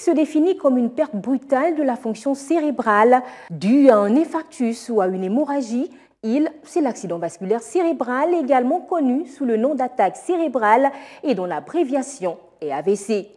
se définit comme une perte brutale de la fonction cérébrale due à un infarctus ou à une hémorragie. C'est l'accident vasculaire cérébral, également connu sous le nom d'attaque cérébrale et dont l'abréviation est AVC.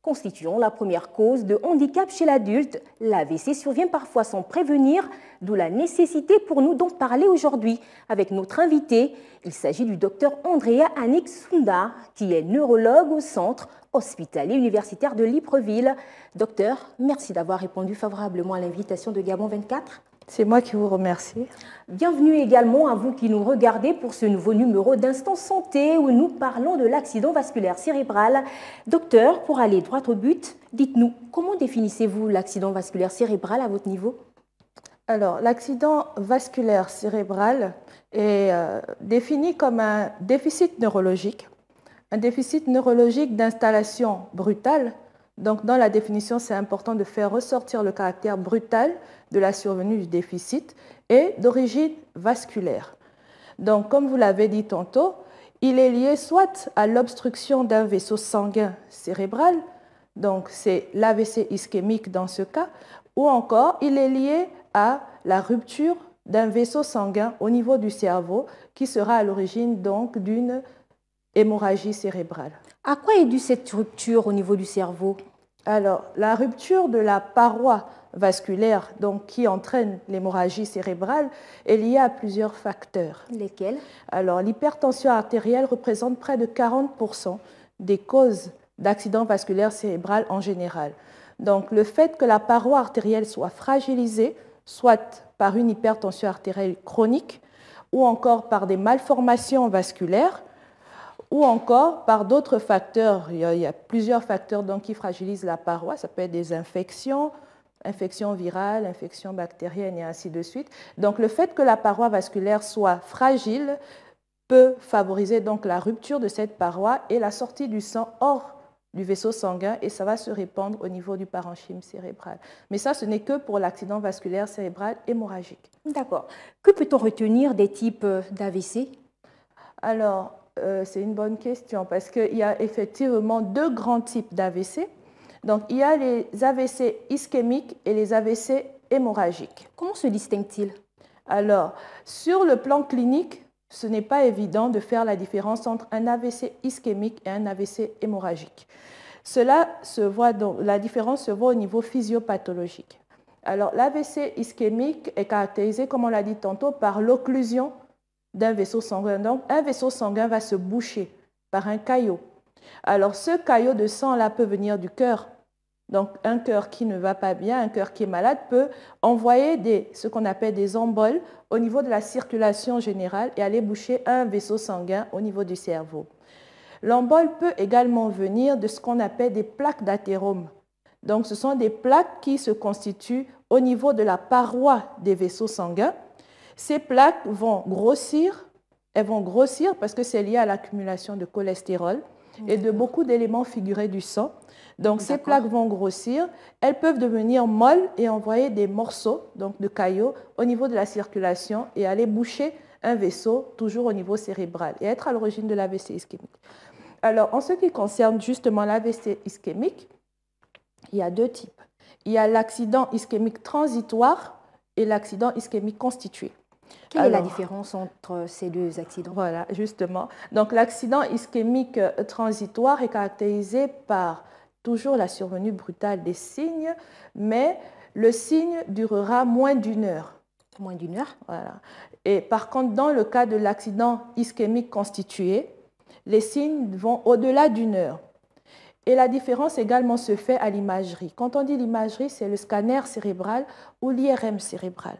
Constituant la première cause de handicap chez l'adulte, l'AVC survient parfois sans prévenir, d'où la nécessité pour nous d'en parler aujourd'hui avec notre invité. Il s'agit du docteur Andrea Annick Sounda, qui est neurologue au centre hospitalier universitaire de Libreville. Docteur, merci d'avoir répondu favorablement à l'invitation de Gabon 24. C'est moi qui vous remercie. Bienvenue également à vous qui nous regardez pour ce nouveau numéro d'Instant Santé où nous parlons de l'accident vasculaire cérébral. Docteur, pour aller droit au but, dites-nous, comment définissez-vous l'accident vasculaire cérébral à votre niveau? Alors, l'accident vasculaire cérébral est défini comme un déficit neurologique d'installation brutale. Donc, dans la définition, c'est important de faire ressortir le caractère brutal de la survenue du déficit et d'origine vasculaire. Donc, comme vous l'avez dit tantôt, il est lié soit à l'obstruction d'un vaisseau sanguin cérébral, donc c'est l'AVC ischémique dans ce cas, ou encore il est lié à la rupture d'un vaisseau sanguin au niveau du cerveau qui sera à l'origine donc d'une hémorragie cérébrale. À quoi est due cette rupture au niveau du cerveau? Alors, la rupture de la paroi vasculaire donc, qui entraîne l'hémorragie cérébrale est liée à plusieurs facteurs. Lesquels? Alors, l'hypertension artérielle représente près de 40% des causes d'accident vasculaire cérébral en général. Donc, le fait que la paroi artérielle soit fragilisée, soit par une hypertension artérielle chronique ou encore par des malformations vasculaires, ou encore par d'autres facteurs. Il y a plusieurs facteurs donc, qui fragilisent la paroi. Ça peut être des infections virales, infections bactériennes et ainsi de suite. Donc le fait que la paroi vasculaire soit fragile peut favoriser donc la rupture de cette paroi et la sortie du sang hors du vaisseau sanguin et ça va se répandre au niveau du parenchyme cérébral. Mais ça, ce n'est que pour l'accident vasculaire cérébral hémorragique. D'accord. Que peut-on retenir des types d'AVC? Alors, c'est une bonne question parce qu'il y a effectivement deux grands types d'AVC. Donc, il y a les AVC ischémiques et les AVC hémorragiques. Comment se distinguent-ils? Alors, sur le plan clinique, ce n'est pas évident de faire la différence entre un AVC ischémique et un AVC hémorragique. La différence se voit au niveau physiopathologique. Alors, l'AVC ischémique est caractérisé, comme on l'a dit tantôt, par l'occlusion d'un vaisseau sanguin. Donc, un vaisseau sanguin va se boucher par un caillot. Alors, ce caillot de sang-là peut venir du cœur. Donc, un cœur qui ne va pas bien, un cœur qui est malade, peut envoyer ce qu'on appelle des emboles au niveau de la circulation générale et aller boucher un vaisseau sanguin au niveau du cerveau. L'embole peut également venir de ce qu'on appelle des plaques d'athérome. Donc, ce sont des plaques qui se constituent au niveau de la paroi des vaisseaux sanguins. Ces plaques vont grossir, parce que c'est lié à l'accumulation de cholestérol et de beaucoup d'éléments figurés du sang. Donc ces plaques vont grossir, elles peuvent devenir molles et envoyer des morceaux donc de caillots au niveau de la circulation et aller boucher un vaisseau toujours au niveau cérébral et être à l'origine de l'AVC ischémique. Alors en ce qui concerne justement l'AVC ischémique, il y a deux types. Il y a l'accident ischémique transitoire et l'accident ischémique constitué. Quelle est la différence entre ces deux accidents? Voilà, justement. Donc, l'accident ischémique transitoire est caractérisé par toujours la survenue brutale des signes, mais le signe durera moins d'une heure. Moins d'une heure? Voilà. Et par contre, dans le cas de l'accident ischémique constitué, les signes vont au-delà d'une heure. Et la différence également se fait à l'imagerie. Quand on dit l'imagerie, c'est le scanner cérébral ou l'IRM cérébral.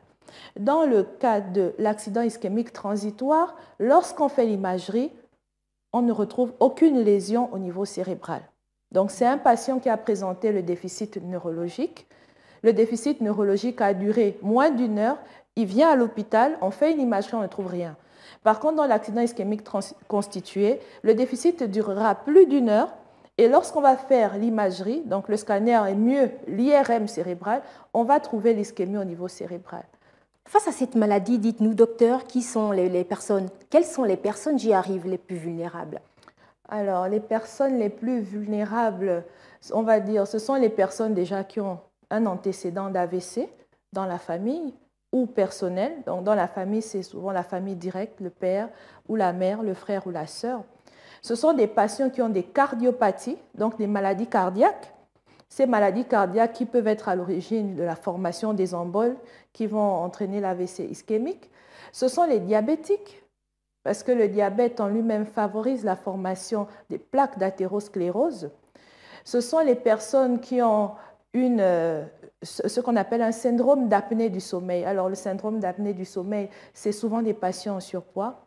Dans le cas de l'accident ischémique transitoire, lorsqu'on fait l'imagerie, on ne retrouve aucune lésion au niveau cérébral. Donc, c'est un patient qui a présenté le déficit neurologique. Le déficit neurologique a duré moins d'une heure. Il vient à l'hôpital, on fait une imagerie, on ne trouve rien. Par contre, dans l'accident ischémique constitué, le déficit durera plus d'une heure. Et lorsqu'on va faire l'imagerie, donc le scanner est mieux l'IRM cérébral, on va trouver l'ischémie au niveau cérébral. Face à cette maladie, dites-nous, docteur, quelles sont les personnes j'y arrive les plus vulnérables? Alors, les personnes les plus vulnérables, On va dire, ce sont les personnes déjà qui ont un antécédent d'AVC dans la famille ou personnel. Donc, dans la famille, c'est souvent la famille directe, le père ou la mère, le frère ou la sœur. Ce sont des patients qui ont des cardiopathies, donc des maladies cardiaques. Ces maladies cardiaques qui peuvent être à l'origine de la formation des emboles qui vont entraîner l'AVC ischémique. Ce sont les diabétiques, parce que le diabète en lui-même favorise la formation des plaques d'athérosclérose. Ce sont les personnes qui ont ce qu'on appelle un syndrome d'apnée du sommeil. Alors, le syndrome d'apnée du sommeil, c'est souvent des patients en surpoids,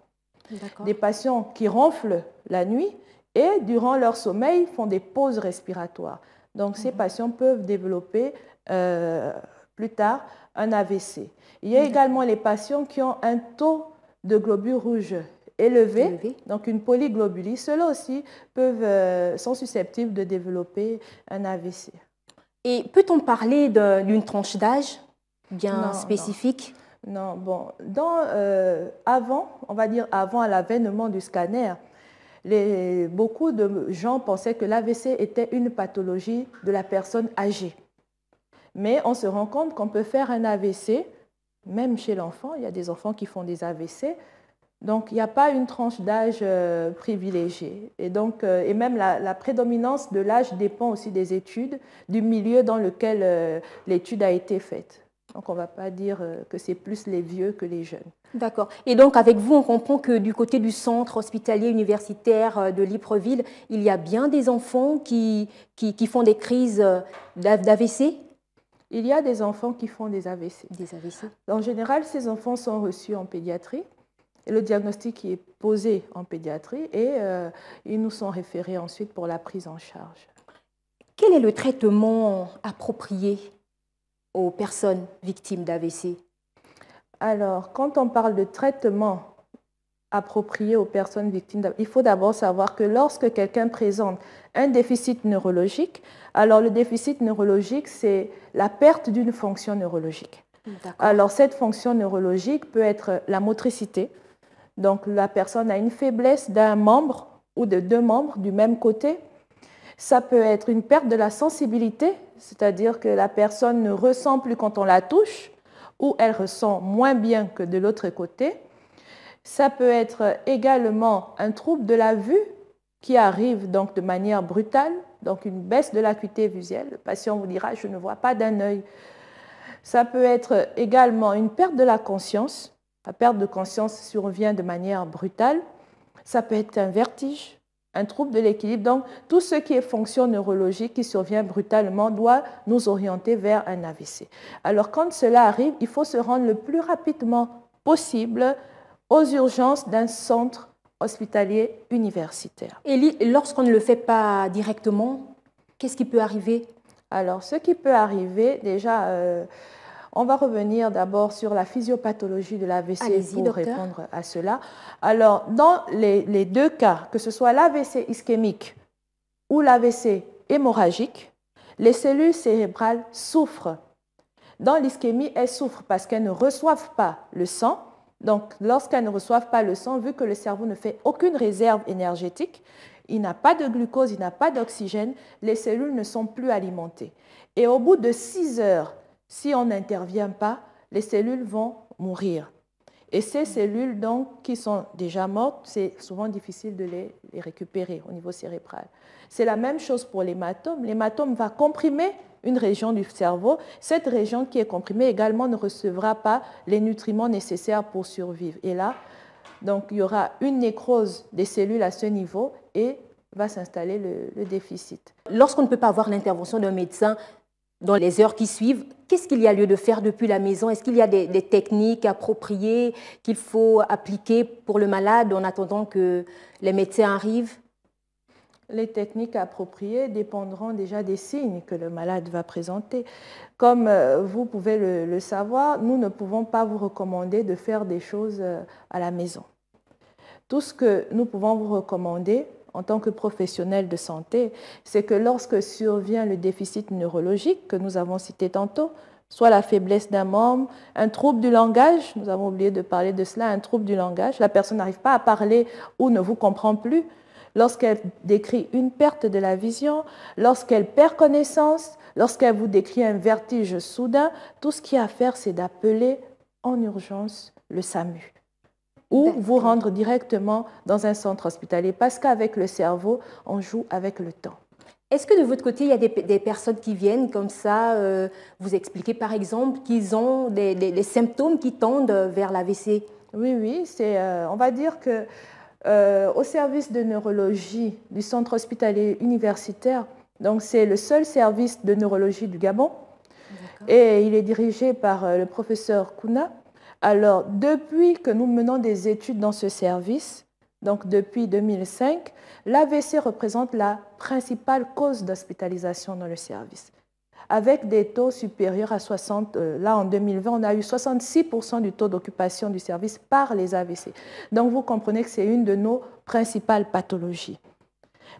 des patients qui ronflent la nuit et, durant leur sommeil, font des pauses respiratoires. Donc, ces patients peuvent développer plus tard un AVC. Il y a également les patients qui ont un taux de globules rouges élevé, donc une polyglobulie. Ceux-là aussi sont susceptibles de développer un AVC. Et peut-on parler d'une tranche d'âge bien spécifique? Non, bon, avant, on va dire avant l'avènement du scanner, beaucoup de gens pensaient que l'AVC était une pathologie de la personne âgée. Mais on se rend compte qu'on peut faire un AVC, même chez l'enfant. Il y a des enfants qui font des AVC. Donc, il n'y a pas une tranche d'âge privilégiée. Et, donc, et même la prédominance de l'âge dépend aussi des études, du milieu dans lequel l'étude a été faite. Donc, on ne va pas dire que c'est plus les vieux que les jeunes. D'accord. Et donc, avec vous, on comprend que du côté du centre hospitalier universitaire de Libreville, il y a bien des enfants qui font des crises d'AVC? Il y a des enfants qui font des AVC. Des AVC. En général, ces enfants sont reçus en pédiatrie. Et le diagnostic est posé en pédiatrie et ils nous sont référés ensuite pour la prise en charge. Quel est le traitement approprié aux personnes victimes d'AVC? Alors, quand on parle de traitement approprié aux personnes victimes d'AVC, il faut d'abord savoir que lorsque quelqu'un présente un déficit neurologique, alors le déficit neurologique, c'est la perte d'une fonction neurologique. Alors, cette fonction neurologique peut être la motricité. Donc, la personne a une faiblesse d'un membre ou de deux membres du même côté. Ça peut être une perte de la sensibilité, c'est-à-dire que la personne ne ressent plus quand on la touche ou elle ressent moins bien que de l'autre côté. Ça peut être également un trouble de la vue qui arrive donc de manière brutale, donc une baisse de l'acuité visuelle. Le patient vous dira « je ne vois pas d'un œil ». Ça peut être également une perte de la conscience. La perte de conscience survient de manière brutale. Ça peut être un vertige, un trouble de l'équilibre. Donc, tout ce qui est fonction neurologique qui survient brutalement doit nous orienter vers un AVC. Alors, quand cela arrive, il faut se rendre le plus rapidement possible aux urgences d'un centre hospitalier universitaire. Et lorsqu'on ne le fait pas directement, qu'est-ce qui peut arriver? Alors, ce qui peut arriver, déjà, on va revenir d'abord sur la physiopathologie de l'AVC pour répondre à cela. Alors, dans les deux cas, que ce soit l'AVC ischémique ou l'AVC hémorragique, les cellules cérébrales souffrent. Dans l'ischémie, elles souffrent parce qu'elles ne reçoivent pas le sang. Donc, lorsqu'elles ne reçoivent pas le sang, vu que le cerveau ne fait aucune réserve énergétique, il n'a pas de glucose, il n'a pas d'oxygène, les cellules ne sont plus alimentées. Et au bout de 6 heures, si on n'intervient pas, les cellules vont mourir. Et ces cellules, donc, qui sont déjà mortes, c'est souvent difficile de les récupérer au niveau cérébral. C'est la même chose pour l'hématome. L'hématome va comprimer une région du cerveau. Cette région qui est comprimée également ne recevra pas les nutriments nécessaires pour survivre. Et là, donc, il y aura une nécrose des cellules à ce niveau et va s'installer le déficit. Lorsqu'on ne peut pas avoir l'intervention d'un médecin dans les heures qui suivent, qu'est-ce qu'il y a lieu de faire depuis la maison? Est-ce qu'il y a des techniques appropriées qu'il faut appliquer pour le malade en attendant que les médecins arrivent? Les techniques appropriées dépendront déjà des signes que le malade va présenter. Comme vous pouvez le savoir, nous ne pouvons pas vous recommander de faire des choses à la maison. Tout ce que nous pouvons vous recommander en tant que professionnel de santé, c'est que lorsque survient le déficit neurologique que nous avons cité tantôt, soit la faiblesse d'un membre, un trouble du langage, nous avons oublié de parler de cela, un trouble du langage, la personne n'arrive pas à parler ou ne vous comprend plus, lorsqu'elle décrit une perte de la vision, lorsqu'elle perd connaissance, lorsqu'elle vous décrit un vertige soudain, tout ce qu'il y a à faire, c'est d'appeler en urgence le SAMU ou vous rendre directement dans un centre hospitalier parce qu'avec le cerveau, on joue avec le temps. Est-ce que de votre côté, il y a des personnes qui viennent comme ça, vous expliquer par exemple qu'ils ont des symptômes qui tendent vers l'AVC? Oui, oui, on va dire que au service de neurologie du centre hospitalier universitaire, donc c'est le seul service de neurologie du Gabon, et il est dirigé par le professeur Kouna. Alors, depuis que nous menons des études dans ce service, donc depuis 2005, l'AVC représente la principale cause d'hospitalisation dans le service, avec des taux supérieurs à 60. Là, en 2020, on a eu 66% du taux d'occupation du service par les AVC. Donc, vous comprenez que c'est une de nos principales pathologies.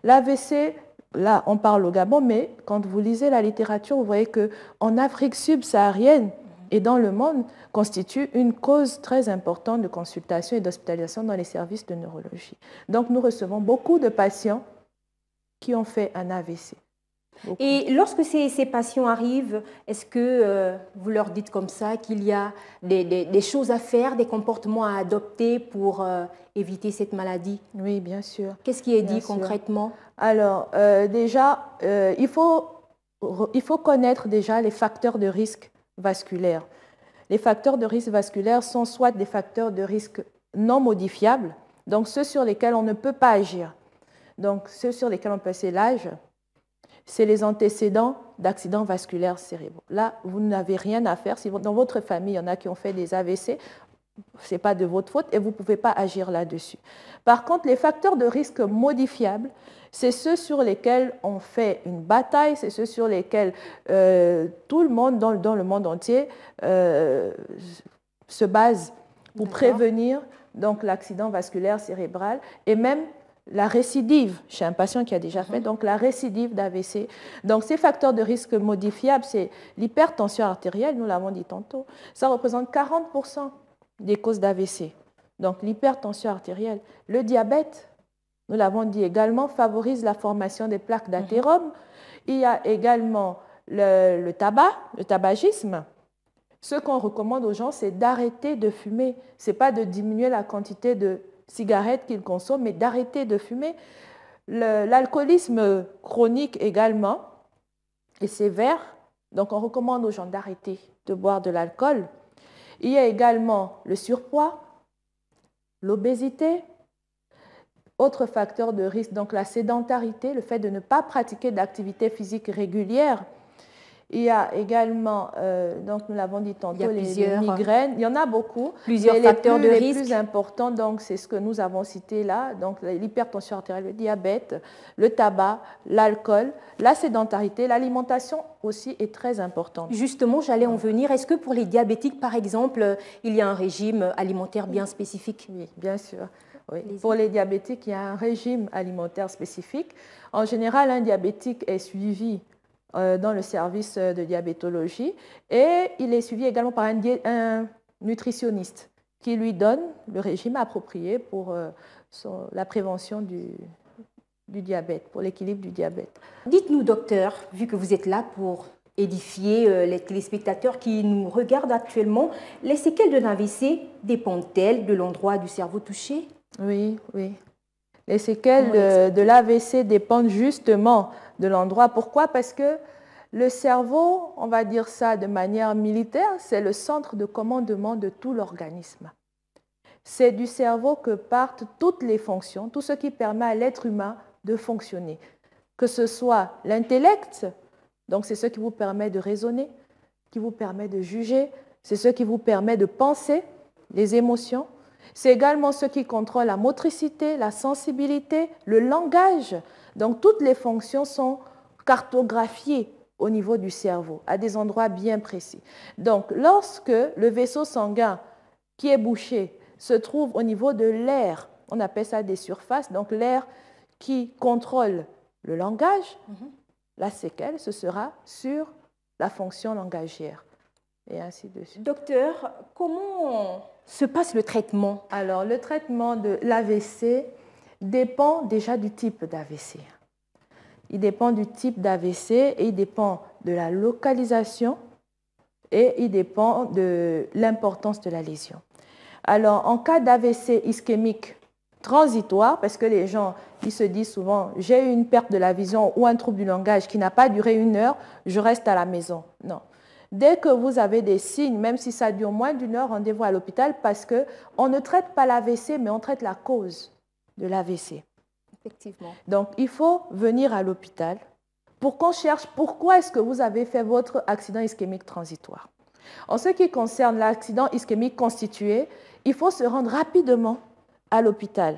L'AVC, là, on parle au Gabon, mais quand vous lisez la littérature, vous voyez qu'en Afrique subsaharienne et dans le monde, constitue une cause très importante de consultation et d'hospitalisation dans les services de neurologie. Donc, nous recevons beaucoup de patients qui ont fait un AVC. Beaucoup. Et lorsque ces patients arrivent, est-ce que vous leur dites comme ça qu'il y a des choses à faire, des comportements à adopter pour éviter cette maladie? Oui, bien sûr. Qu'est-ce qui est dit concrètement? Alors, déjà, il faut connaître déjà les facteurs de risque vasculaires. Les facteurs de risque vasculaires sont soit des facteurs de risque non modifiables, donc ceux sur lesquels on ne peut pas agir. Donc, ceux sur lesquels on peut passer l'âge, c'est les antécédents d'accidents vasculaires cérébraux. Là, vous n'avez rien à faire. Si dans votre famille, il y en a qui ont fait des AVC, ce n'est pas de votre faute et vous ne pouvez pas agir là-dessus. Par contre, les facteurs de risque modifiables, c'est ceux sur lesquels on fait une bataille, c'est ceux sur lesquels tout le monde dans le monde entier se base pour prévenir donc l'accident vasculaire cérébral et même la récidive chez un patient qui a déjà fait, donc la récidive d'AVC. Donc ces facteurs de risque modifiables, c'est l'hypertension artérielle, nous l'avons dit tantôt, ça représente 40% des causes d'AVC. Donc l'hypertension artérielle, le diabète, nous l'avons dit également, favorise la formation des plaques d'athérome. Il y a également le tabac, le tabagisme. Ce qu'on recommande aux gens, c'est d'arrêter de fumer. Ce n'est pas de diminuer la quantité de cigarettes qu'ils consomment, mais d'arrêter de fumer. L'alcoolisme chronique également est sévère, donc on recommande aux gens d'arrêter de boire de l'alcool. Il y a également le surpoids, l'obésité. Autre facteur de risque, donc la sédentarité, le fait de ne pas pratiquer d'activité physique régulière. Il y a également, donc nous l'avons dit tantôt, les migraines. Il y en a beaucoup. Plusieurs facteurs de risque. Les plus importants, donc c'est ce que nous avons cité là, donc l'hypertension artérielle, le diabète, le tabac, l'alcool, la sédentarité, l'alimentation aussi est très importante. Justement, j'allais en venir. Est-ce que pour les diabétiques, par exemple, il y a un régime alimentaire bien spécifique? Oui, bien sûr. Oui. Pour les diabétiques, il y a un régime alimentaire spécifique. En général, un diabétique est suivi dans le service de diabétologie et il est suivi également par un nutritionniste qui lui donne le régime approprié pour la prévention du diabète, pour l'équilibre du diabète. Dites-nous, docteur, vu que vous êtes là pour édifier les téléspectateurs qui nous regardent actuellement, les séquelles de l'AVC dépendent-elles de l'endroit du cerveau touché? Oui, oui. Les séquelles de l'AVC dépendent justement de l'endroit. Pourquoi? Parce que le cerveau, on va dire ça de manière militaire, c'est le centre de commandement de tout l'organisme. C'est du cerveau que partent toutes les fonctions, tout ce qui permet à l'être humain de fonctionner. Que ce soit l'intellect, donc c'est ce qui vous permet de raisonner, qui vous permet de juger, c'est ce qui vous permet de penser, les émotions. C'est également ce qui contrôle la motricité, la sensibilité, le langage. Donc toutes les fonctions sont cartographiées au niveau du cerveau, à des endroits bien précis. Donc lorsque le vaisseau sanguin qui est bouché se trouve au niveau de l'air, on appelle ça des surfaces, donc l'air qui contrôle le langage, la séquelle, ce sera sur la fonction langagière. Et ainsi de suite. Docteur, comment se passe le traitement? Alors, le traitement de l'AVC dépend déjà du type d'AVC. Il dépend du type d'AVC et il dépend de la localisation et il dépend de l'importance de la lésion. Alors, en cas d'AVC ischémique transitoire, parce que les gens ils se disent souvent « j'ai eu une perte de la vision ou un trouble du langage qui n'a pas duré 1 heure, je reste à la maison ». Non. Dès que vous avez des signes, même si ça dure moins d'1 heure, rendez-vous à l'hôpital parce qu'on ne traite pas l'AVC, mais on traite la cause de l'AVC. Effectivement. Donc, il faut venir à l'hôpital pour qu'on cherche pourquoi est-ce que vous avez fait votre accident ischémique transitoire. En ce qui concerne l'accident ischémique constitué, il faut se rendre rapidement à l'hôpital.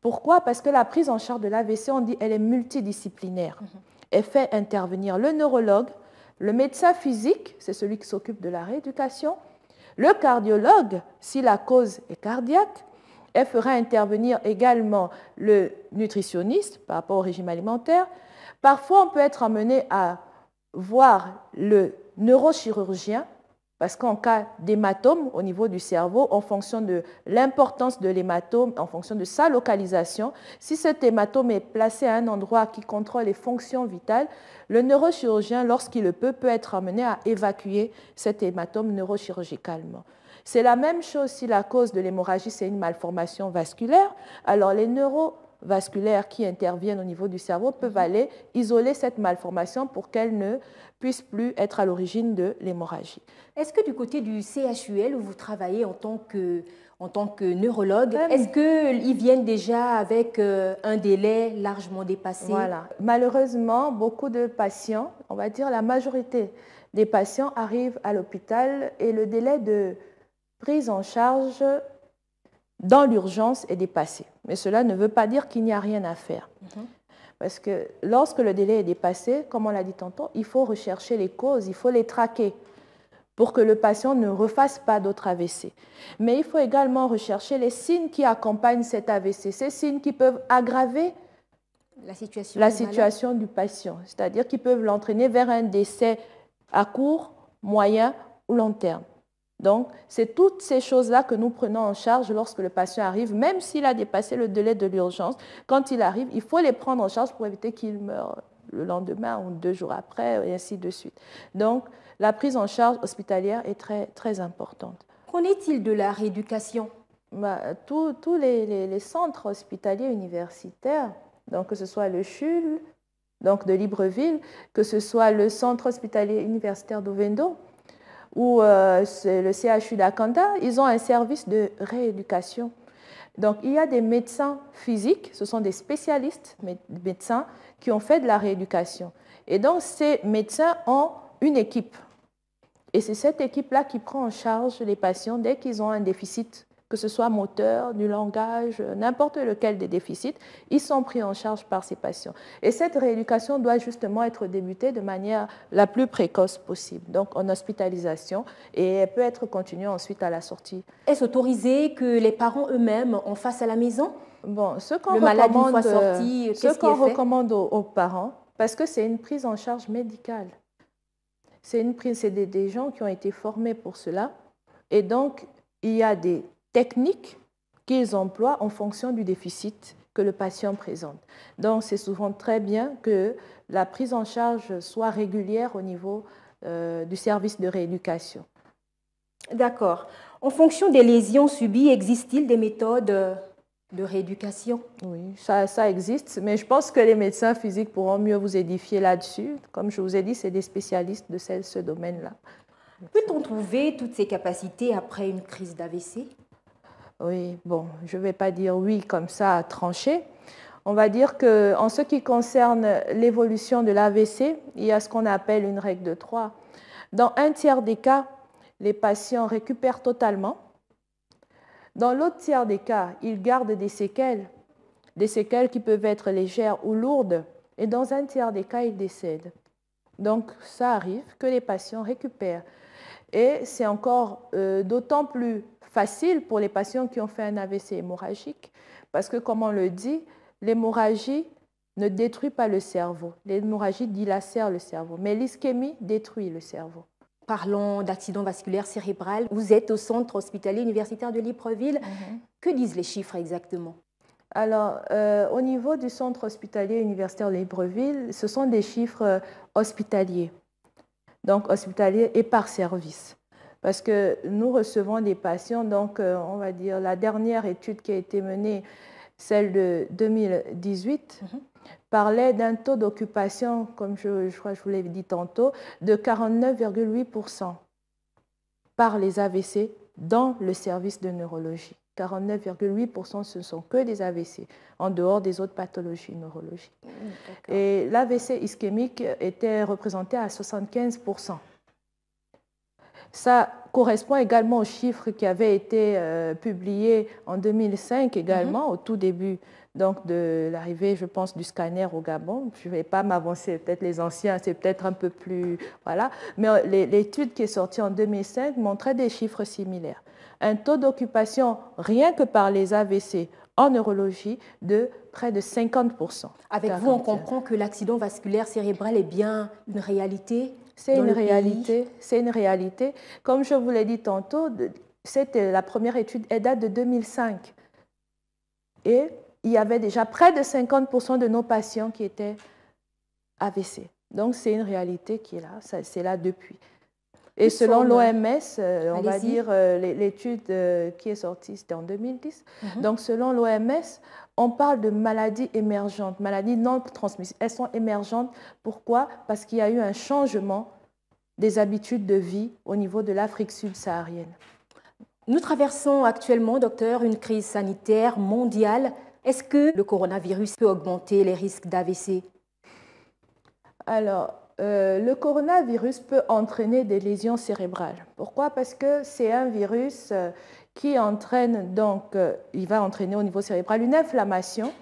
Pourquoi? Parce que la prise en charge de l'AVC, on dit, elle est multidisciplinaire. Elle fait intervenir le neurologue, le médecin physique, c'est celui qui s'occupe de la rééducation, le cardiologue, si la cause est cardiaque. Elle fera intervenir également le nutritionniste par rapport au régime alimentaire. Parfois, on peut être amené à voir le neurochirurgien, parce qu'en cas d'hématome au niveau du cerveau, en fonction de l'importance de l'hématome, en fonction de sa localisation, si cet hématome est placé à un endroit qui contrôle les fonctions vitales, le neurochirurgien, lorsqu'il le peut être amené à évacuer cet hématome neurochirurgicalement. C'est la même chose si la cause de l'hémorragie, c'est une malformation vasculaire. Alors, les neurovasculaires qui interviennent au niveau du cerveau peuvent aller isoler cette malformation pour qu'elle ne puisse plus être à l'origine de l'hémorragie. Est-ce que du côté du CHUL, où vous travaillez en tant que neurologue, est-ce qu'ils viennent déjà avec un délai largement dépassé? Voilà. Malheureusement, beaucoup de patients, on va dire la majorité des patients arrivent à l'hôpital et le délai de prise en charge dans l'urgence est dépassé. Mais cela ne veut pas dire qu'il n'y a rien à faire. Parce que lorsque le délai est dépassé, comme on l'a dit tantôt, il faut rechercher les causes, il faut les traquer pour que le patient ne refasse pas d'autres AVC. Mais il faut également rechercher les signes qui accompagnent cet AVC, ces signes qui peuvent aggraver la situation du patient, c'est-à-dire qui peuvent l'entraîner vers un décès à court, moyen ou long terme. Donc, c'est toutes ces choses-là que nous prenons en charge lorsque le patient arrive, même s'il a dépassé le délai de l'urgence. Quand il arrive, il faut les prendre en charge pour éviter qu'il meure le lendemain ou 2 jours après, et ainsi de suite. Donc, la prise en charge hospitalière est très, très importante. Qu'en est-il de la rééducation? Tous les centres hospitaliers universitaires, donc que ce soit le CHUL, donc de Libreville, que ce soit le centre hospitalier universitaire d'Ovendo, ou le CHU d'Akanda, ils ont un service de rééducation. Donc, il y a des médecins physiques, ce sont des spécialistes médecins qui ont fait de la rééducation. Et donc, ces médecins ont une équipe. Et c'est cette équipe-là qui prend en charge les patients dès qu'ils ont un déficit, que ce soit moteur, du langage, n'importe lequel des déficits, ils sont pris en charge par ces patients. Et cette rééducation doit justement être débutée de manière la plus précoce possible, donc en hospitalisation, et elle peut être continuée ensuite à la sortie. Est-ce autorisé que les parents eux-mêmes en fassent à la maison? Bon, ce qu'on recommande aux parents, parce que c'est une prise en charge médicale, c'est des gens qui ont été formés pour cela, et donc il y a des techniques qu'ils emploient en fonction du déficit que le patient présente. Donc, c'est souvent très bien que la prise en charge soit régulière au niveau du service de rééducation. D'accord. En fonction des lésions subies, existe-t-il des méthodes de rééducation? Oui, ça existe, mais je pense que les médecins physiques pourront mieux vous édifier là-dessus. Comme je vous ai dit, c'est des spécialistes de ce domaine-là. Peut-on trouver toutes ces capacités après une crise d'AVC? Oui, bon, je ne vais pas dire oui comme ça, tranché. On va dire qu'en ce qui concerne l'évolution de l'AVC, il y a ce qu'on appelle une règle de 3. Dans 1/3 des cas, les patients récupèrent totalement. Dans l'autre tiers des cas, ils gardent des séquelles qui peuvent être légères ou lourdes. Et dans 1/3 des cas, ils décèdent. Donc, ça arrive que les patients récupèrent. Et c'est encore d'autant plus facile pour les patients qui ont fait un AVC hémorragique, parce que, comme on le dit, l'hémorragie ne détruit pas le cerveau. L'hémorragie dilacère le cerveau, mais l'ischémie détruit le cerveau. Parlons d'accident vasculaire cérébral. Vous êtes au centre hospitalier universitaire de Libreville. Que disent les chiffres exactement? Alors, au niveau du centre hospitalier universitaire Libreville, ce sont des chiffres hospitaliers, donc hospitaliers et par service. Parce que nous recevons des patients, donc on va dire la dernière étude qui a été menée, celle de 2018, parlait d'un taux d'occupation, comme je crois que je vous l'ai dit tantôt, de 49,8% par les AVC dans le service de neurologie. 49,8%, ce ne sont que des AVC, en dehors des autres pathologies neurologiques. Et l'AVC ischémique était représenté à 75%. Ça correspond également aux chiffres qui avaient été publiés en 2005 également, au tout début donc, de l'arrivée, je pense, du scanner au Gabon. Je ne vais pas m'avancer, peut-être les anciens, c'est peut-être un peu plus... Voilà. Mais l'étude qui est sortie en 2005 montrait des chiffres similaires. Un taux d'occupation, rien que par les AVC en neurologie, de près de 50%. Avec vous, on comprend que l'accident vasculaire cérébral est bien une réalité. C'est une réalité, c'est une réalité. Comme je vous l'ai dit tantôt, la première étude, elle date de 2005. Et il y avait déjà près de 50% de nos patients qui étaient AVC. Donc, c'est une réalité qui est là, c'est là depuis. Et selon l'OMS, on va dire, l'étude qui est sortie, c'était en 2010. Donc, selon l'OMS, on parle de maladies émergentes, maladies non transmissibles. Elles sont émergentes. Pourquoi? Parce qu'il y a eu un changement des habitudes de vie au niveau de l'Afrique subsaharienne. Nous traversons actuellement, docteur, une crise sanitaire mondiale. Est-ce que le coronavirus peut augmenter les risques d'AVC? Alors, le coronavirus peut entraîner des lésions cérébrales. Pourquoi? Parce que c'est un virus qui entraîne, donc, il va entraîner au niveau cérébral une inflammation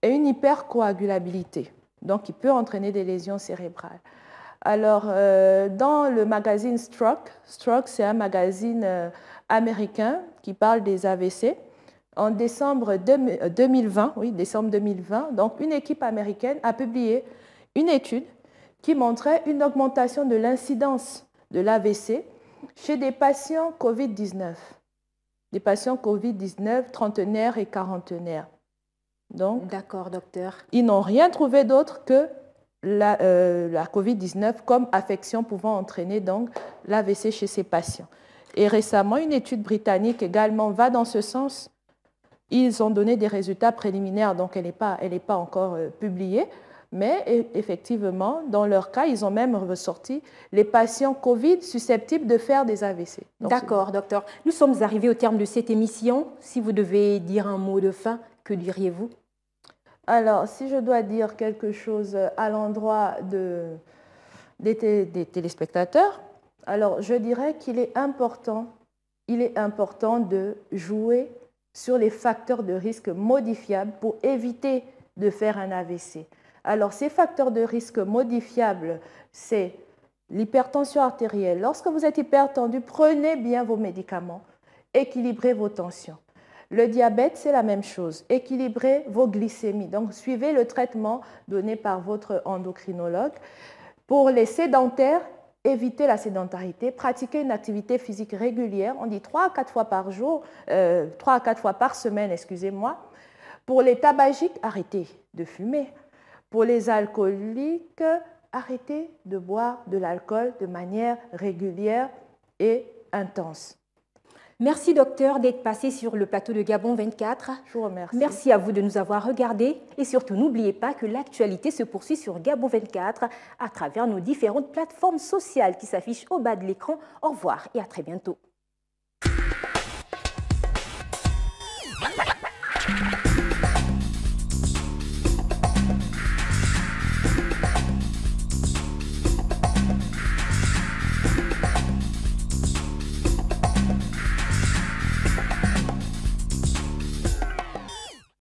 et une hypercoagulabilité. Donc, il peut entraîner des lésions cérébrales. Alors, dans le magazine Stroke, c'est un magazine américain qui parle des AVC. En décembre 2020, donc une équipe américaine a publié une étude qui montrait une augmentation de l'incidence de l'AVC chez des patients COVID-19. Des patients COVID-19 trentenaires et quarantenaires. Donc, d'accord, docteur. Ils n'ont rien trouvé d'autre que la COVID-19 comme affection pouvant entraîner donc l'AVC chez ces patients. Et récemment, une étude britannique également va dans ce sens. Ils ont donné des résultats préliminaires, donc elle n'est pas encore publiée, mais effectivement, dans leur cas, ils ont même ressorti les patients COVID susceptibles de faire des AVC. D'accord, docteur. Nous sommes arrivés au terme de cette émission. Si vous devez dire un mot de fin, que diriez-vous? Alors, si je dois dire quelque chose à l'endroit des téléspectateurs, alors je dirais qu'il est important de jouer sur les facteurs de risque modifiables pour éviter de faire un AVC. Alors, ces facteurs de risque modifiables, c'est l'hypertension artérielle. Lorsque vous êtes hypertendu, prenez bien vos médicaments, équilibrez vos tensions. Le diabète, c'est la même chose. Équilibrez vos glycémies. Donc, suivez le traitement donné par votre endocrinologue. Pour les sédentaires, évitez la sédentarité, pratiquez une activité physique régulière. On dit 3 à 4 fois par jour, 3 à 4 fois par semaine, excusez-moi. Pour les tabagiques, arrêtez de fumer. Pour les alcooliques, arrêtez de boire de l'alcool de manière régulière et intense. Merci, docteur, d'être passé sur le plateau de Gabon 24. Je vous remercie. Merci à vous de nous avoir regardés. Et surtout, n'oubliez pas que l'actualité se poursuit sur Gabon 24 à travers nos différentes plateformes sociales qui s'affichent au bas de l'écran. Au revoir et à très bientôt.